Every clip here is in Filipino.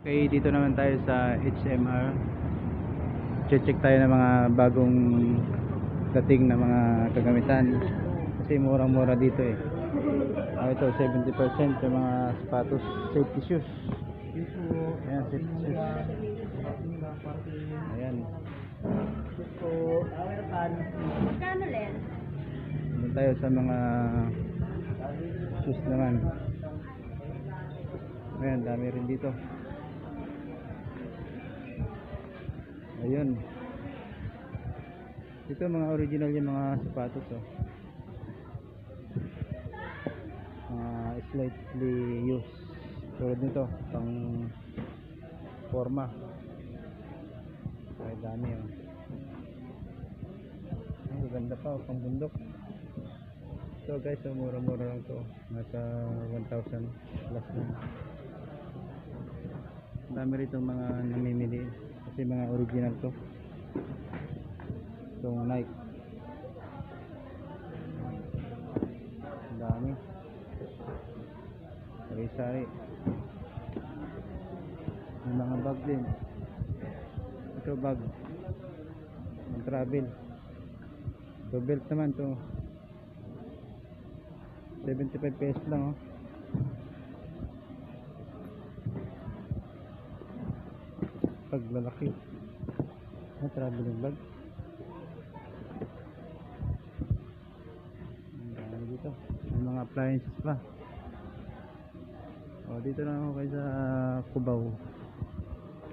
Okay, dito naman tayo sa HMR. Check tayo ng mga bagong dating na mga kagamitan. Kasi murang-mura dito eh. Ito 70% yung mga sapatos, safety shoes. Ayan, safety shoes. Ayan. Magkano len? Doon tayo sa mga shoes naman. Ayan, dami rin dito. Ayun. Ito mga original yung mga sapatos oh. Slightly used. Tulad nito, pang forma. Ay dami oh. Ay ganda pa oh, pang bundok. So guys, so mura-mura lang to. Nasa 1,000 plus na. Dami rito mga namimili. Kasi mga original to. So Nike. Ang dami. Sari-sari. May mga bag din. Ito bag. Ang travel. Ito belt naman to. 75 pesos lang oh. Pag lalaki. Traveling bag. Ang dito. May mga appliances pa. O dito na ako kayo sa Cubao.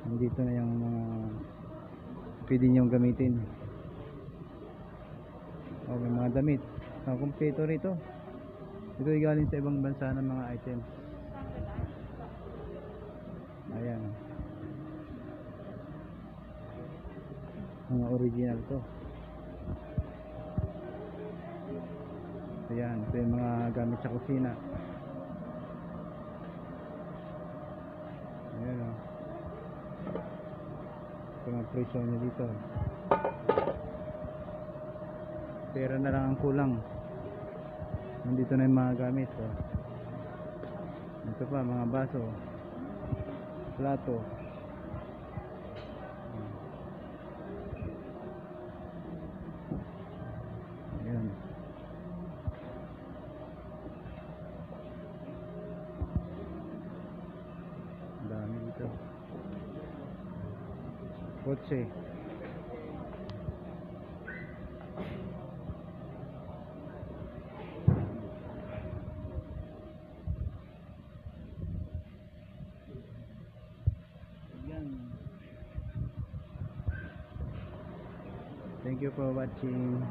Nandito na yung mga pwede nyong gamitin. O may mga damit. Ang kompleto rito. Ito ay galing sa ibang bansa ng mga items. Ayan. Mga original to. Ayan, ito yung mga gamit sa kusina. Ayan o. Ito mga presyo nyo dito. Pera na lang ang kulang. Nandito na yung mga gamit oh. Ito pa mga baso, plato. Ayan. Dami dito. Kotse. Thank you for watching.